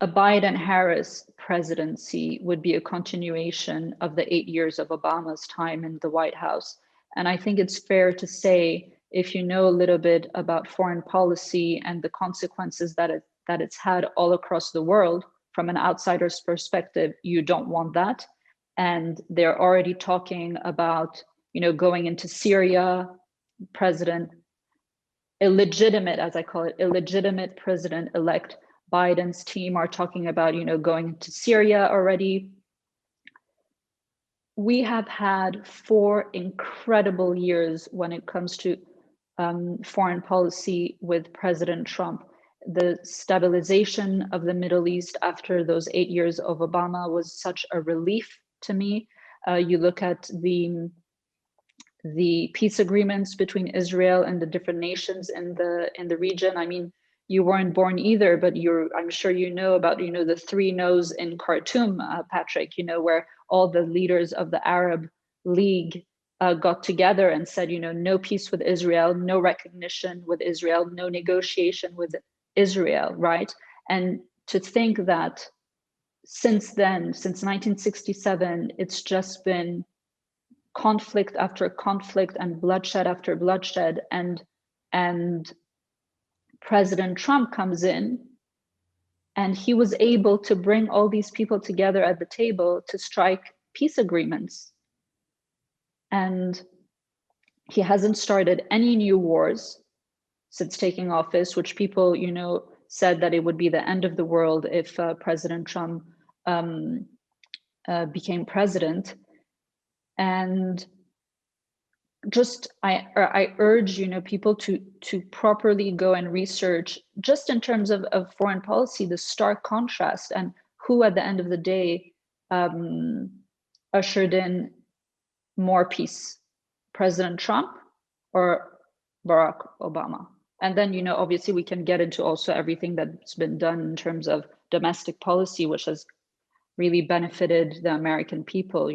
a Biden-Harris presidency would be a continuation of the 8 years of Obama's time in the White House. And I think it's fair to say, if you know a little bit about foreign policy and the consequences that it's had all across the world, from an outsider's perspective, you don't want that. And they're already talking about, going into Syria, illegitimate, as I call it, illegitimate president-elect Biden's team are talking about, going to Syria already. We have had 4 incredible years when it comes to foreign policy with President Trump. The stabilization of the Middle East after those 8 years of Obama was such a relief to me. You look at the peace agreements between Israel and the different nations in the region. I mean, you weren't born either, but I'm sure you know about, the 3 no's in Khartoum, Patrick, where all the leaders of the Arab League got together and said, no peace with Israel, no recognition with Israel, no negotiation with Israel, right? And to think that since then, since 1967, it's just been conflict after conflict and bloodshed after bloodshed, and President Trump comes in and he was able to bring all these people together at the table to strike peace agreements. And he hasn't started any new wars since taking office, which people, said that it would be the end of the world if President Trump became president. And just I urge people to properly go and research, just in terms of foreign policy, the stark contrast and who at the end of the day ushered in more peace, President Trump or Barack Obama. And then obviously we can get into also everything that's been done in terms of domestic policy, which has really benefited the American people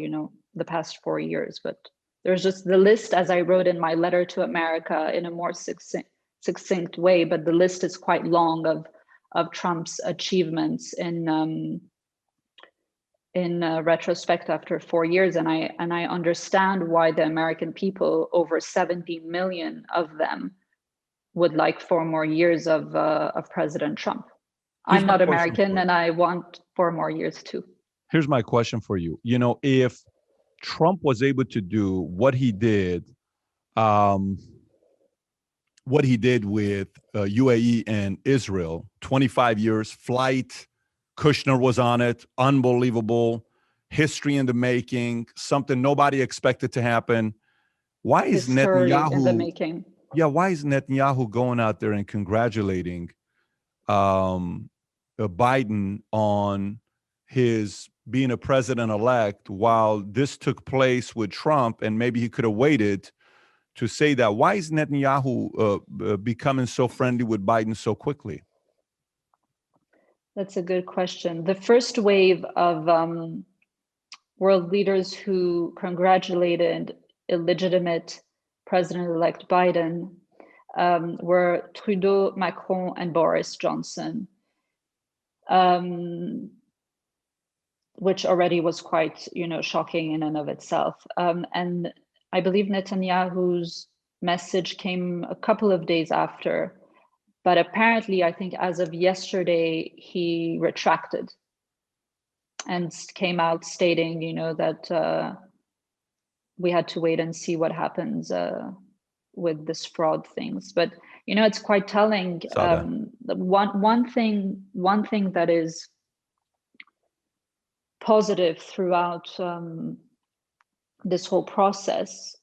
the past 4 years. But there's just the list, as I wrote in my letter to America, in a more succinct way, but the list is quite long of Trump's achievements in retrospect after 4 years. And I understand why the American people, over 70 million of them, would like 4 more years of President Trump. I'm not American, and I want 4 more years too. Here's my question for you. If Trump was able to do what he did with UAE and Israel, 25 years flight, Kushner was on it, unbelievable, history in the making, something nobody expected to happen. Why is Netanyahu in the making? Yeah, why is Netanyahu going out there and congratulating Biden on his being a president-elect while this took place with Trump, and maybe he could have waited to say that? Why is Netanyahu becoming so friendly with Biden so quickly? That's a good question. The first wave of world leaders who congratulated illegitimate President-elect Biden were Trudeau, Macron, and Boris Johnson, which already was quite, shocking in and of itself. And I believe Netanyahu's message came a couple of days after, but apparently, I think as of yesterday, he retracted and came out stating, that we had to wait and see what happens with this fraud things. But it's quite telling. One thing that is positive throughout this whole process,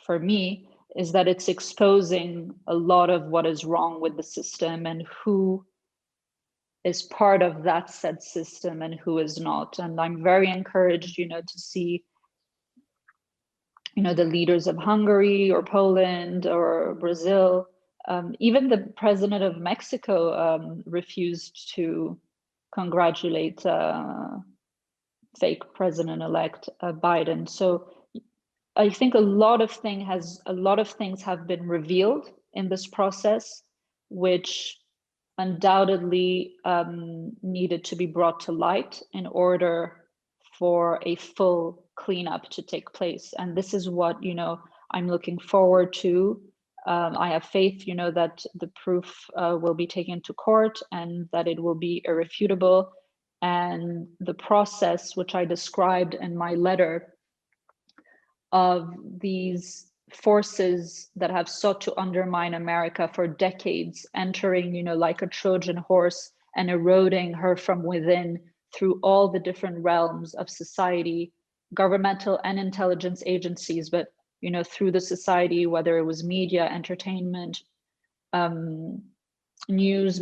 for me, is that it's exposing a lot of what is wrong with the system and who is part of that said system and who is not. And I'm very encouraged, to see the leaders of Hungary or Poland or Brazil, even the president of Mexico refused to congratulate fake president-elect Biden. So I think a lot of things have been revealed in this process, which undoubtedly needed to be brought to light in order for a full cleanup to take place. And this is what, I'm looking forward to. I have faith, that the proof will be taken to court and that it will be irrefutable. And the process, which I described in my letter, of these forces that have sought to undermine America for decades, entering, like a Trojan horse and eroding her from within through all the different realms of society, governmental and intelligence agencies, but, through the society, whether it was media, entertainment, news,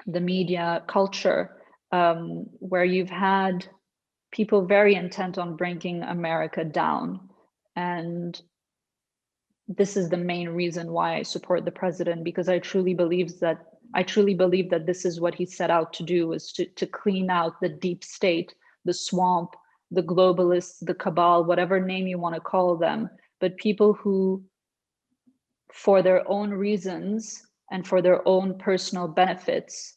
the media culture, where you've had people very intent on bringing America down. And this is the main reason why I support the president, because I truly believe that this is what he set out to do, is to clean out the deep state, the swamp, the globalists, the cabal, whatever name you want to call them, but people who, for their own reasons and for their own personal benefits,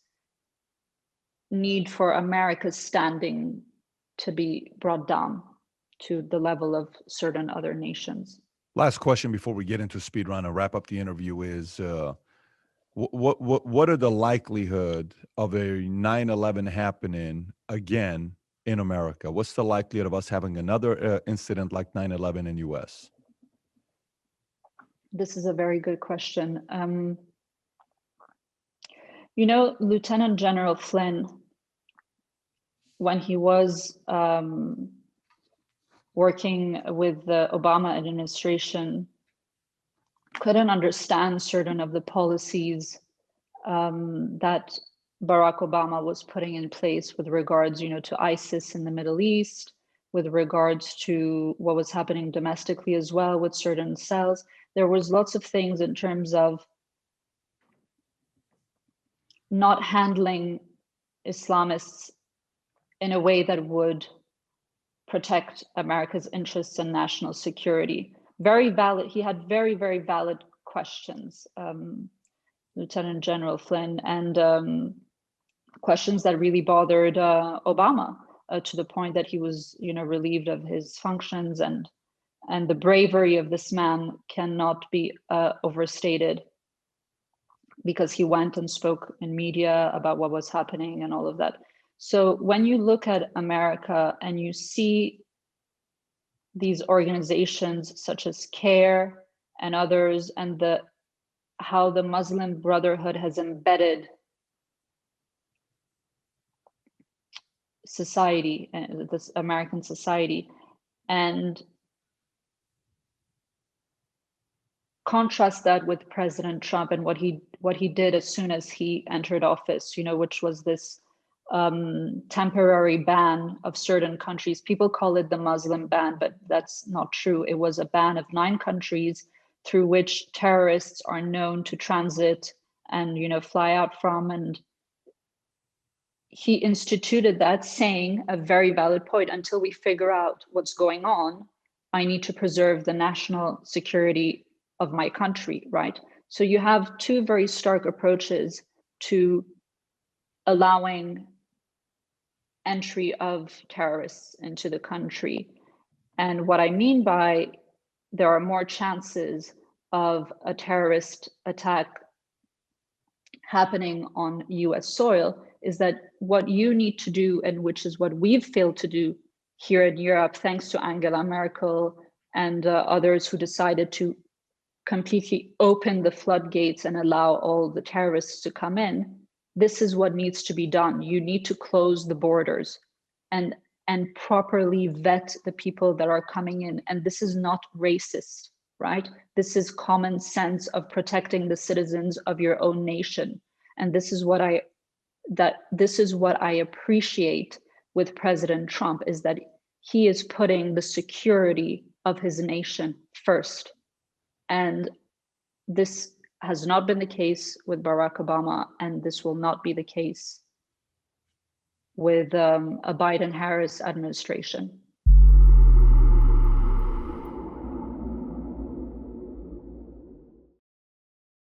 need for America's standing to be brought down to the level of certain other nations. Last question before we get into speed run and wrap up the interview is, what are the likelihood of a 9/11 happening again in America? What's the likelihood of us having another incident like 9/11 in U.S.? This is a very good question. Lieutenant General Flynn, when he was working with the Obama administration, couldn't understand certain of the policies that Barack Obama was putting in place with regards, to ISIS in the Middle East, with regards to what was happening domestically as well with certain cells. There was lots of things in terms of not handling Islamists in a way that would protect America's interests and national security. Very valid. He had very, very valid questions, Lieutenant General Flynn, and questions that really bothered Obama to the point that he was, relieved of his functions, and the bravery of this man cannot be overstated, because he went and spoke in media about what was happening and all of that. So when you look at America and you see these organizations such as CARE and others, and how the Muslim Brotherhood has embedded society, this American society, and contrast that with President Trump and what he did as soon as he entered office, which was this temporary ban of certain countries. People call it the Muslim ban, but that's not true. It was a ban of 9 countries through which terrorists are known to transit and, fly out from. And he instituted that, saying a very valid point: until we figure out what's going on, I need to preserve the national security of my country, right? So you have 2 very stark approaches to allowing entry of terrorists into the country. And what I mean by there are more chances of a terrorist attack happening on US soil is that what you need to do, and which is what we've failed to do here in Europe, thanks to Angela Merkel and others who decided to completely open the floodgates and allow all the terrorists to come in. This is what needs to be done. You need to close the borders and properly vet the people that are coming in. And this is not racist, right? This is common sense of protecting the citizens of your own nation. And this is what I appreciate with President Trump, is that he is putting the security of his nation first. And this has not been the case with Barack Obama, and this will not be the case with a Biden-Harris administration.